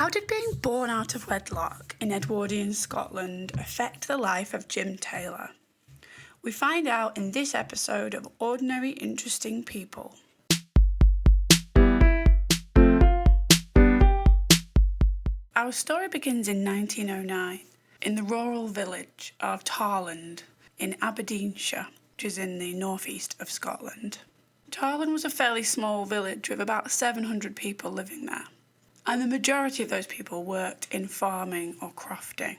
How did being born out of wedlock in Edwardian Scotland affect the life of Jim Taylor? We find out in this episode of Ordinary Interesting People. Our story begins in 1909 in the rural village of Tarland in Aberdeenshire, which is in the northeast of Scotland. Tarland was a fairly small village with about 700 people living there, and the majority of those people worked in farming or crofting.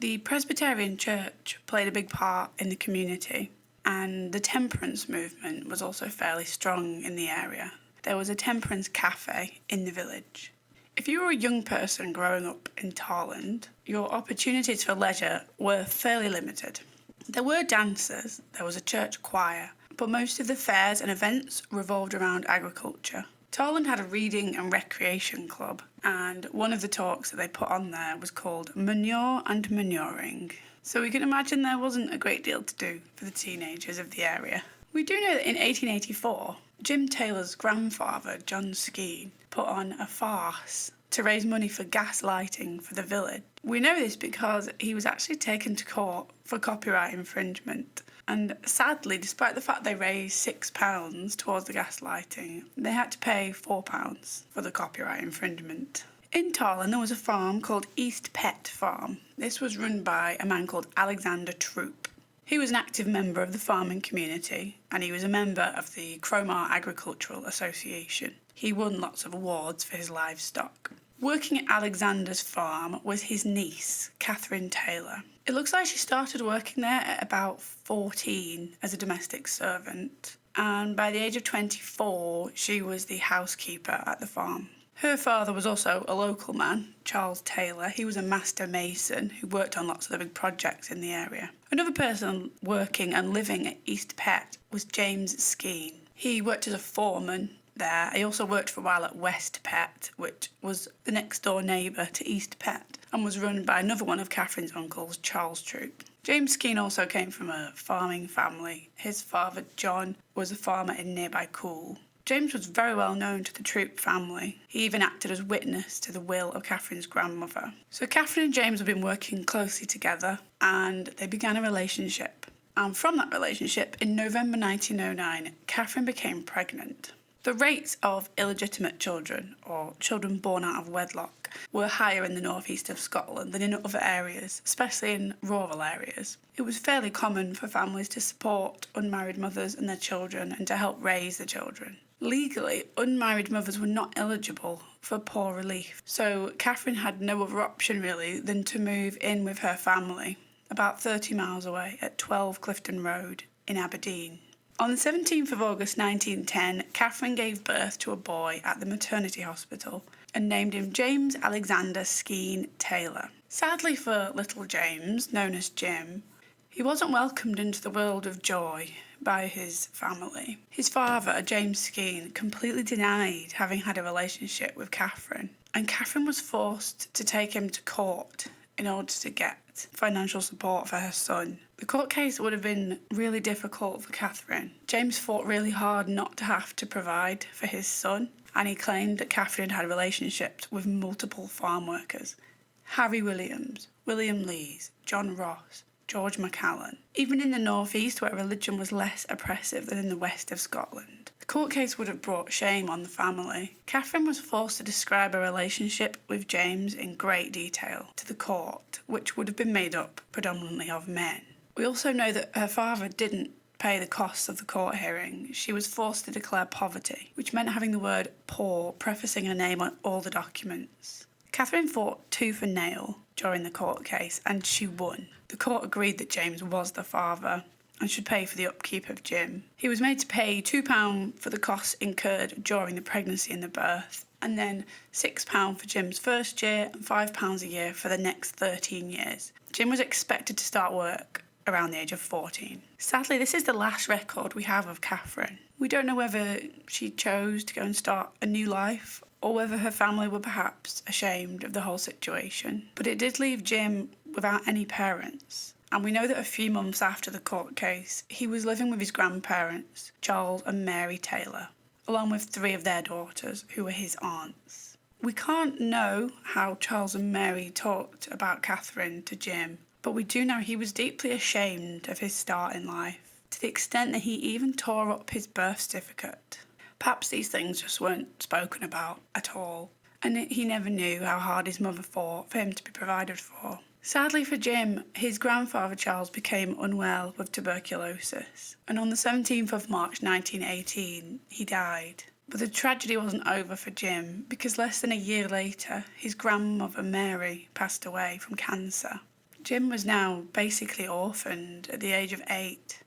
The Presbyterian Church played a big part in the community, and the temperance movement was also fairly strong in the area. There was a temperance cafe in the village. If you were a young person growing up in Tarland, your opportunities for leisure were fairly limited. There were dances, there was a church choir, but most of the fairs and events revolved around agriculture. Tarland had a reading and recreation club, and one of the talks that they put on there was called Manure and Manuring. So we can imagine there wasn't a great deal to do for the teenagers of the area. We do know that in 1884, Jim Taylor's grandfather, John Skeen, put on a farce to raise money for gas lighting for the village. We know this because he was actually taken to court for copyright infringement. And sadly, despite the fact they raised £6 towards the gas lighting, they had to pay £4 for the copyright infringement. In Tarland, there was a farm called East Pett Farm. This was run by a man called Alexander Troop. He was an active member of the farming community, and he was a member of the Cromer Agricultural Association. He won lots of awards for his livestock. Working at Alexander's farm was his niece, Catherine Taylor. It looks like she started working there at about 14 as a domestic servant, and by the age of 24, she was the housekeeper at the farm. Her father was also a local man, Charles Taylor. He was a master mason who worked on lots of the big projects in the area. Another person working and living at East Pett was James Skeen. He worked as a foreman there. He also worked for a while at West Pett, which was the next door neighbour to East Pett, and was run by another one of Catherine's uncles, Charles Troop. James Skeen also came from a farming family. His father, John, was a farmer in nearby Coole. James was very well known to the Troop family. He even acted as witness to the will of Catherine's grandmother. So Catherine and James had been working closely together, and they began a relationship. And from that relationship, in November 1909, Catherine became pregnant. The rates of illegitimate children, or children born out of wedlock, were higher in the northeast of Scotland than in other areas, especially in rural areas. It was fairly common for families to support unmarried mothers and their children and to help raise the children. Legally, unmarried mothers were not eligible for poor relief, so Catherine had no other option really than to move in with her family, about 30 miles away at 12 Clifton Road in Aberdeen. On the 17th of August 1910, Catherine gave birth to a boy at the maternity hospital and named him James Alexander Skeen Taylor. Sadly for little James, known as Jim, he wasn't welcomed into the world of joy by his family. His father, James Skeen, completely denied having had a relationship with Catherine, and Catherine was forced to take him to court in order to get financial support for her son. The court case would have been really difficult for Catherine. James fought really hard not to have to provide for his son, and he claimed that Catherine had relationships with multiple farm workers: Harry Williams, William Lees, John Ross, George McCallan. Even in the northeast, where religion was less oppressive than in the west of Scotland, the court case would have brought shame on the family. Catherine was forced to describe her relationship with James in great detail to the court, which would have been made up predominantly of men. We also know that her father didn't pay the costs of the court hearing. She was forced to declare poverty, which meant having the word poor prefacing her name on all the documents. Catherine fought tooth and nail during the court case, and she won. The court agreed that James was the father and should pay for the upkeep of Jim. He was made to pay £2 for the costs incurred during the pregnancy and the birth, and then £6 for Jim's first year and £5 a year for the next 13 years. Jim was expected to start work around the age of 14. Sadly, this is the last record we have of Catherine. We don't know whether she chose to go and start a new life, or whether her family were perhaps ashamed of the whole situation. But it did leave Jim without any parents. And we know that a few months after the court case, he was living with his grandparents, Charles and Mary Taylor, along with 3 of their daughters, who were his aunts. We can't know how Charles and Mary talked about Catherine to Jim, but we do know he was deeply ashamed of his start in life, to the extent that he even tore up his birth certificate. Perhaps these things just weren't spoken about at all, and he never knew how hard his mother fought for him to be provided for. Sadly for Jim, his grandfather Charles became unwell with tuberculosis, and on the 17th of March 1918 he died. But the tragedy wasn't over for Jim, because less than a year later his grandmother Mary passed away from cancer. Jim was now basically orphaned at the age of 8.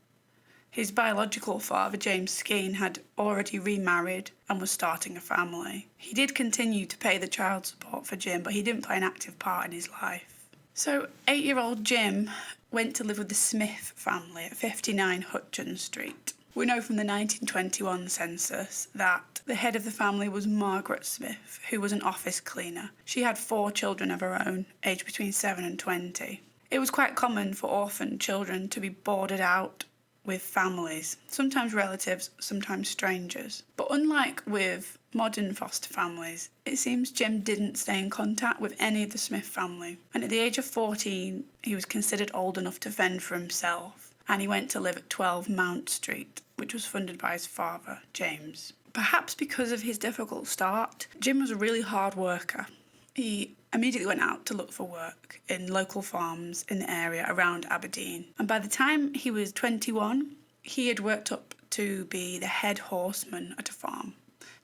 His biological father, James Skene, had already remarried and was starting a family. He did continue to pay the child support for Jim, but he didn't play an active part in his life. So 8-year-old Jim went to live with the Smith family at 59 Hutchins Street. We know from the 1921 census that the head of the family was Margaret Smith, who was an office cleaner. She had 4 children of her own, aged between 7 and 20. It was quite common for orphaned children to be boarded out with families, sometimes relatives, sometimes strangers. But unlike with modern foster families, it seems Jim didn't stay in contact with any of the Smith family. And at the age of 14, he was considered old enough to fend for himself, and he went to live at 12 Mount Street, which was funded by his father, James. Perhaps because of his difficult start, Jim was a really hard worker. He immediately went out to look for work in local farms in the area around Aberdeen. And by the time he was 21, he had worked up to be the head horseman at a farm,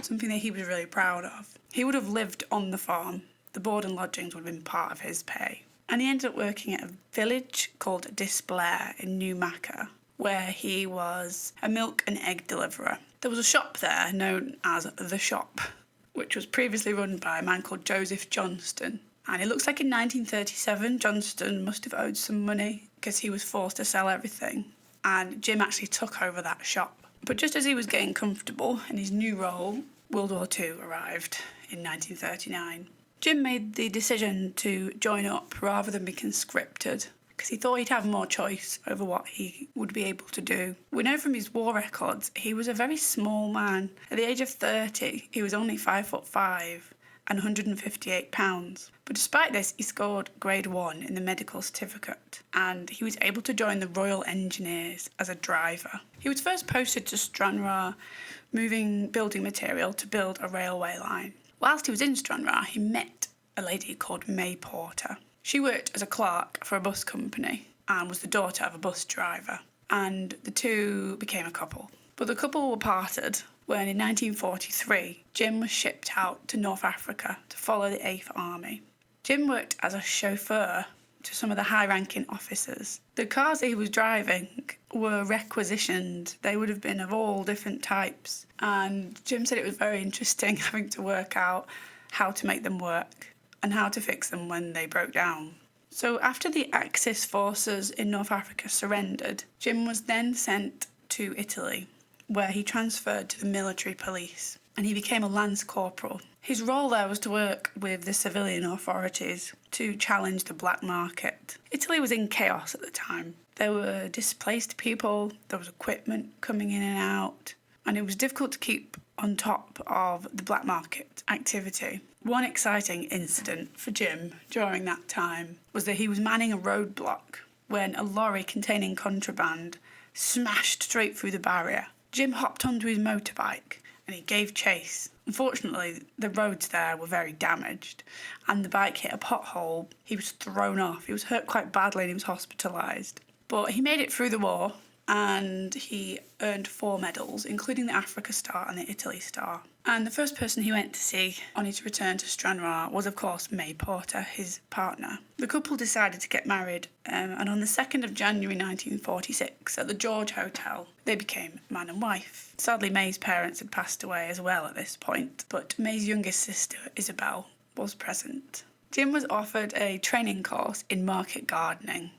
something that he was really proud of. He would have lived on the farm. The board and lodgings would have been part of his pay. And he ended up working at a village called Disblair in Newmarket, where he was a milk and egg deliverer. There was a shop there known as The Shop, which was previously run by a man called Joseph Johnston. And it looks like in 1937, Johnston must have owed some money because he was forced to sell everything. And Jim actually took over that shop. But just as he was getting comfortable in his new role, World War II arrived in 1939. Jim made the decision to join up rather than be conscripted, because he thought he'd have more choice over what he would be able to do. We know from his war records he was a very small man. At the age of 30, he was only 5'5" and 158 pounds. But despite this, he scored grade 1 in the medical certificate, and he was able to join the Royal Engineers as a driver. He was first posted to Stranraer, moving building material to build a railway line. Whilst he was in Stranraer, he met a lady called May Porter. She worked as a clerk for a bus company and was the daughter of a bus driver, and the two became a couple. But the couple were parted when in 1943 Jim was shipped out to North Africa to follow the 8th Army. Jim worked as a chauffeur to some of the high-ranking officers. The cars that he was driving were requisitioned. They would have been of all different types, and Jim said it was very interesting having to work out how to make them work and how to fix them when they broke down. So after the Axis forces in North Africa surrendered, Jim was then sent to Italy, where he transferred to the military police, and he became a Lance Corporal. His role there was to work with the civilian authorities to challenge the black market. Italy was in chaos at the time. There were displaced people, there was equipment coming in and out, and it was difficult to keep on top of the black market activity. One exciting incident for Jim during that time was that he was manning a roadblock when a lorry containing contraband smashed straight through the barrier. Jim hopped onto his motorbike and he gave chase. Unfortunately, the roads there were very damaged and the bike hit a pothole. He was thrown off. He was hurt quite badly and he was hospitalised. But he made it through the war and he earned 4 medals, including the Africa Star and the Italy Star. And the first person he went to see on his return to Stranraer was, of course, May Porter, his partner. The couple decided to get married, and on the 2nd of January 1946, at the George Hotel, they became man and wife. Sadly, May's parents had passed away as well at this point, but May's youngest sister, Isabel, was present. Jim was offered a training course in market gardening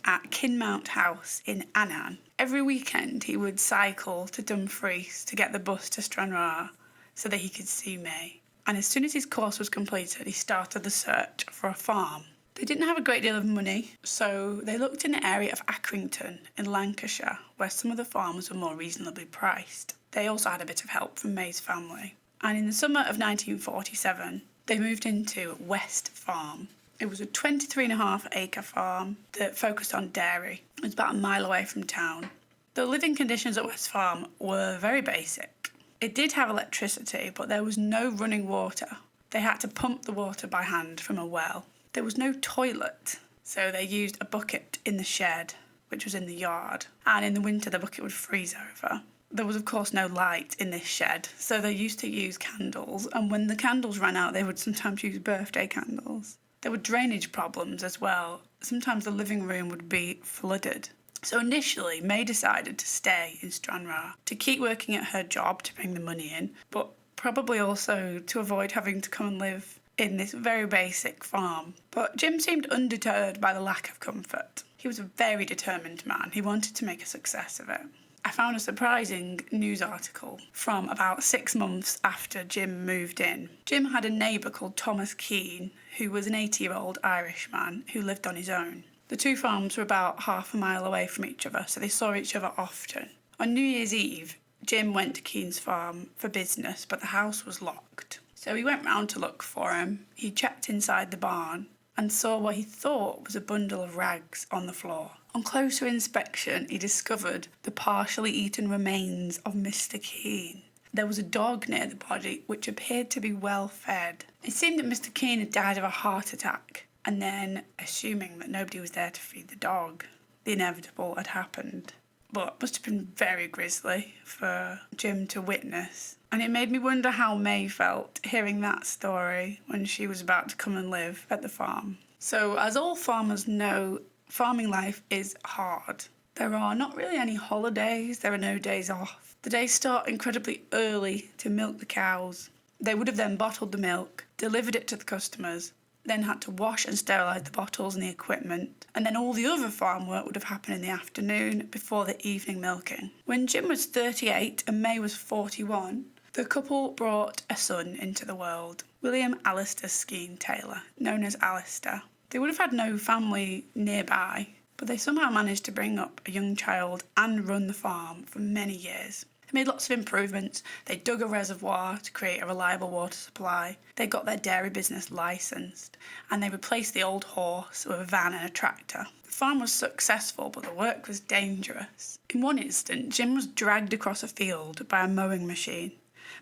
at Kinmount House in Annan. Every weekend he would cycle to Dumfries to get the bus to Stranraer so that he could see May. And as soon as his course was completed, he started the search for a farm. They didn't have a great deal of money, so they looked in the area of Accrington in Lancashire, where some of the farms were more reasonably priced. They also had a bit of help from May's family. And in the summer of 1947, they moved into West Farm. It was a 23.5-acre farm that focused on dairy. It was about a mile away from town. The living conditions at West Farm were very basic. It did have electricity, but there was no running water. They had to pump the water by hand from a well. There was no toilet, so they used a bucket in the shed, which was in the yard, and in the winter the bucket would freeze over. There was of course no light in this shed, so they used to use candles, and when the candles ran out they would sometimes use birthday candles. There were drainage problems as well. Sometimes the living room would be flooded. So initially May decided to stay in Stranraer, to keep working at her job to bring the money in, but probably also to avoid having to come and live in this very basic farm. But Jim seemed undeterred by the lack of comfort. He was a very determined man. He wanted to make a success of it. I found a surprising news article from about 6 months after Jim moved in. Jim had a neighbour called Thomas Keane, who was an 80-year-old Irishman who lived on his own. The two farms were about half a mile away from each other, so they saw each other often. On New Year's Eve, Jim went to Keane's farm for business, but the house was locked. So he went round to look for him. He checked inside the barn and saw what he thought was a bundle of rags on the floor. On closer inspection, he discovered the partially eaten remains of Mr. Keane. There was a dog near the body, which appeared to be well fed. It seemed that Mr. Keane had died of a heart attack, and then, assuming that nobody was there to feed the dog, the inevitable had happened. But it must have been very grisly for Jim to witness. And it made me wonder how May felt hearing that story when she was about to come and live at the farm. So, as all farmers know, farming life is hard. There are not really any holidays, there are no days off. The days start incredibly early to milk the cows. They would have then bottled the milk, delivered it to the customers, then had to wash and sterilise the bottles and the equipment, and then all the other farm work would have happened in the afternoon before the evening milking. When Jim was 38 and May was 41, the couple brought a son into the world, William Alistair Skene Taylor, known as Alistair. They would have had no family nearby, but they somehow managed to bring up a young child and run the farm for many years. They made lots of improvements. They dug a reservoir to create a reliable water supply. They got their dairy business licensed, and they replaced the old horse with a van and a tractor. The farm was successful, but the work was dangerous. In one instant, Jim was dragged across a field by a mowing machine.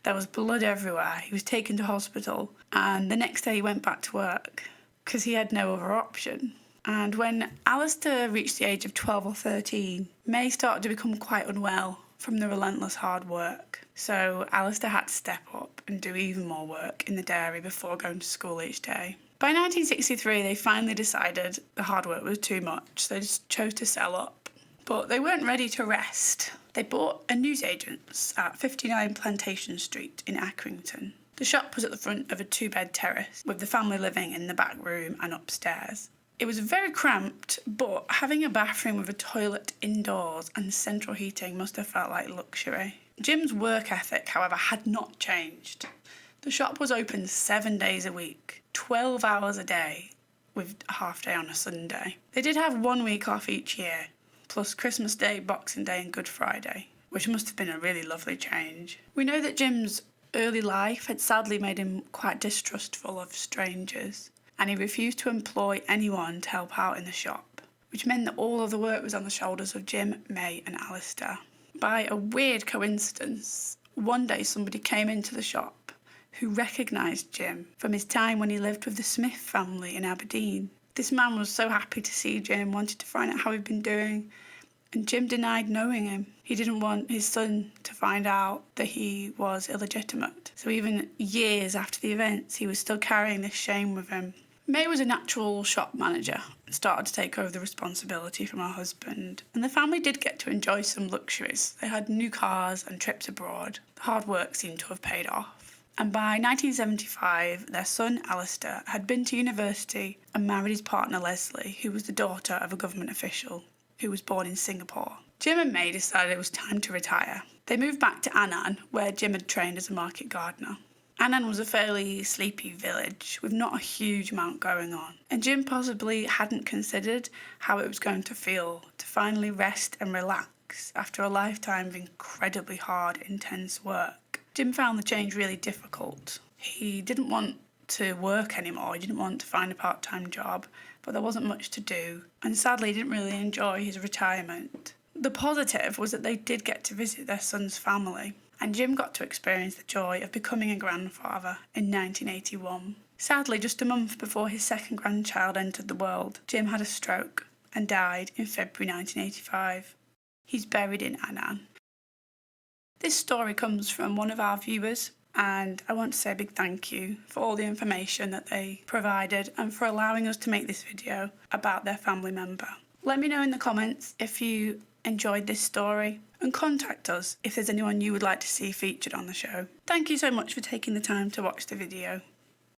There was blood everywhere. He was taken to hospital, and the next day he went back to work because he had no other option. And when Alistair reached the age of 12 or 13, May started to become quite unwell from the relentless hard work. So Alistair had to step up and do even more work in the dairy before going to school each day. By 1963, they finally decided the hard work was too much, so they just chose to sell up. But they weren't ready to rest. They bought a newsagent's at 59 Plantation Street in Accrington. The shop was at the front of a 2-bed terrace, with the family living in the back room and upstairs. It was very cramped, but having a bathroom with a toilet indoors and central heating must have felt like luxury. Jim's work ethic, however, had not changed. The shop was open 7 days a week, 12 hours a day, with a half day on a Sunday. They did have 1 week off each year, plus Christmas Day, Boxing Day and Good Friday, which must have been a really lovely change. We know that Jim's early life had sadly made him quite distrustful of strangers, and he refused to employ anyone to help out in the shop, which meant that all of the work was on the shoulders of Jim, May and Alistair. By a weird coincidence, one day somebody came into the shop who recognised Jim from his time when he lived with the Smith family in Aberdeen. This man was so happy to see Jim, wanted to find out how he'd been doing, and Jim denied knowing him. He didn't want his son to find out that he was illegitimate. So even years after the events, he was still carrying this shame with him. May was a natural shop manager and started to take over the responsibility from her husband, and the family did get to enjoy some luxuries. They had new cars and trips abroad. The hard work seemed to have paid off. And by 1975, their son Alistair had been to university and married his partner Leslie, who was the daughter of a government official who was born in Singapore. Jim and May decided it was time to retire. They moved back to Annan, where Jim had trained as a market gardener. Annan was a fairly sleepy village with not a huge amount going on, and Jim possibly hadn't considered how it was going to feel to finally rest and relax after a lifetime of incredibly hard, intense work. Jim found the change really difficult. He didn't want to work anymore. He didn't want to find a part-time job, but there wasn't much to do, and sadly he didn't really enjoy his retirement. The positive was that they did get to visit their son's family, and Jim got to experience the joy of becoming a grandfather in 1981. Sadly, just a month before his second grandchild entered the world, Jim had a stroke and died in February 1985. He's buried in Annan. This story comes from one of our viewers, and I want to say a big thank you for all the information that they provided and for allowing us to make this video about their family member. Let me know in the comments if you enjoyed this story, and contact us if there's anyone you would like to see featured on the show. Thank you so much for taking the time to watch the video.